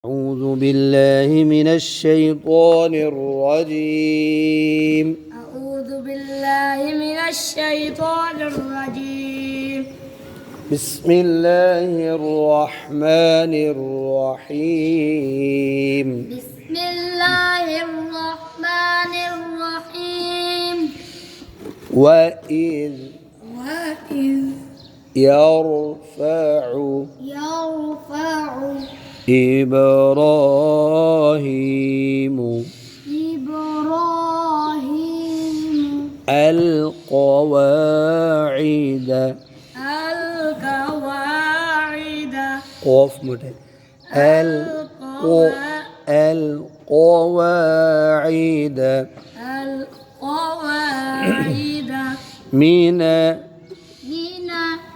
أعوذ بالله من الشيطان الرجيم. أعوذ بالله من الشيطان الرجيم. بسم الله الرحمن الرحيم. بسم الله الرحمن الرحيم. وإذ يرفع إبراهيم القواعد قاف مده القواعد من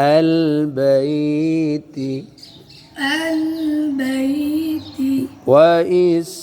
البيت وإسماعيل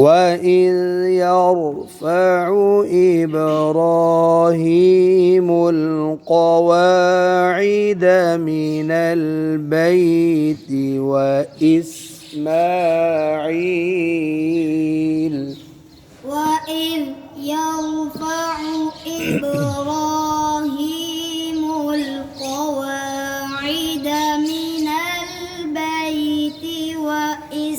وَإِذْ يَرْفَعُ إِبْرَاهِيمُ الْقَوَاعِدَ مِنَ الْبَيْتِ وَإِسْمَاعِيلُ وَإِذْ يَرْفَعُ إِبْرَاهِيمُ الْقَوَاعِدَ مِنَ الْبَيْتِ وَإِسْمَاعِيلُ।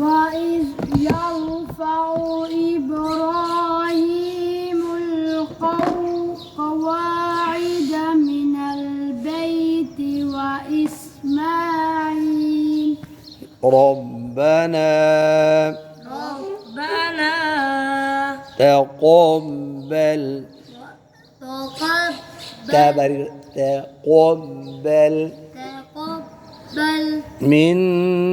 وَإِذْ يَرْفَعُ إِبْرَاهِيمُ الْقَوَاعِدَ مِنَ الْبَيْتِ وَإِسْمَاعِيلُ ربنا تقبل منا।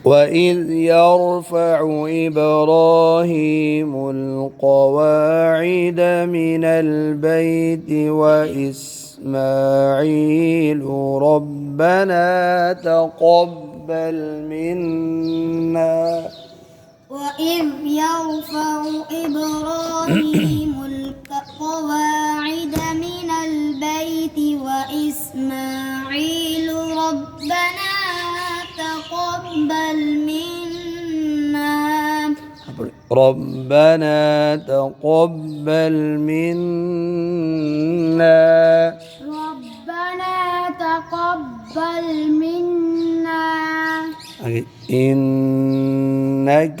وَإِذْ يَرْفَعُ إِبْرَاهِيمُ الْقَوَاعِدَ مِنَ الْبَيْتِ وَإِسْمَاعِيلُ رَبَّنَا تَقَبَّلْ مِنَّا وَإِذْ يَرْفَعُ إِبْرَاهِيمُ الْقَوَاعِدَ مِنَ الْبَيْتِ وَإِسْمَاعِيلُ رَبَّنَا تقبل منا ربنا تقبل منا إنك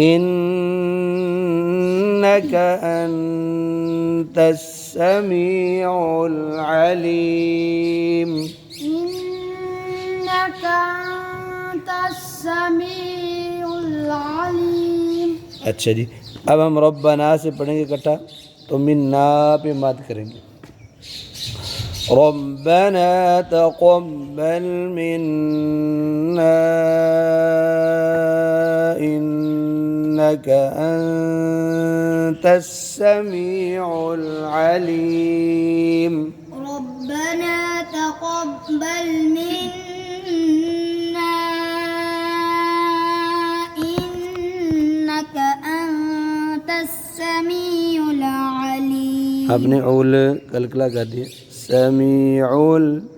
إنك أنت السميع العليم إنك أنت السميع العليم. اچھا جی، اب ہم ربنا سے پڑھیں گے اکٹھا، تو منا پہ مد کریں گے. ربنا تقبل منا إنك أنت السميع العليم. ربنا تقبل منا إنك أنت السميع العليم. آپ نے اول کلکلا کر دیا، سمیع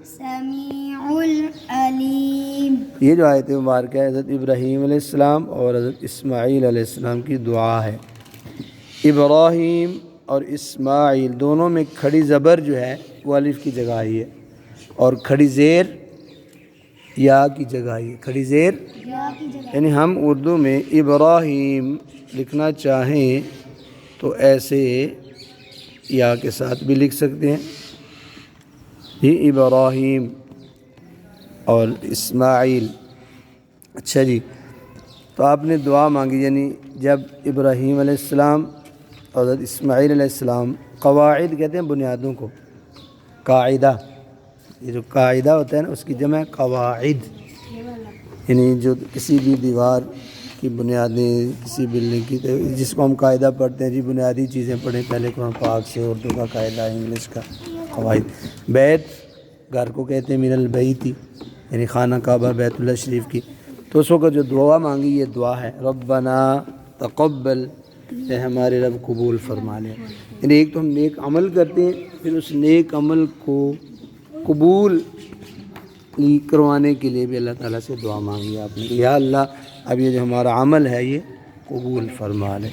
سميع العليم. یہ جو آیت مبارکہ ہے حضرت ابراہیم علیہ السلام اور حضرت اسماعیل علیہ السلام کی دعا ہے. ابراہیم اور اسماعیل دونوں میں کھڑی زبر جو ہے وہ الف کی جگہ آئی ہے، اور کھڑی زیر یا کی جگہ آئی ہے. کھڑی زیر یعنی ہم اردو میں ابراہیم لکھنا چاہیں تو ایسے یا کے ساتھ بھی لکھ سکتے ہیں، یہ ابراہیم اور اسماعیل. اچھا جی، تو آپ نے دعا مانگی، یعنی جب ابراہیم علیہ السلام اور حضرت اسماعیل علیہ السلام، قواعد کہتے ہیں بنیادوں کو، قاعدہ، یہ جو قاعدہ ہوتا ہے نا اس کی جمع ہے قواعد، یعنی جو کسی بھی دیوار کی بنیادیں، کسی بلڈنگ کی، جس کو ہم قاعدہ پڑھتے ہیں جی، بنیادی چیزیں پڑھیں پہلے قرآن پاک سے، اردو کا قاعدہ، انگلش کا قواعد. بیت گھر کو کہتے ہیں من البیت، یعنی خانہ کعبہ بیت اللہ شریف کی. تو اس وقت جو دعا مانگی یہ دعا ہے ربنا تقبل، اے ہمارے رب قبول فرما لے. یعنی ایک تو ہم نیک عمل کرتے ہیں، پھر اس نیک عمل کو قبول کروانے کے لیے بھی اللہ تعالیٰ سے دعا مانگی آپ نے کہ یا اللہ اب یہ جو ہمارا عمل ہے یہ قبول فرما لے.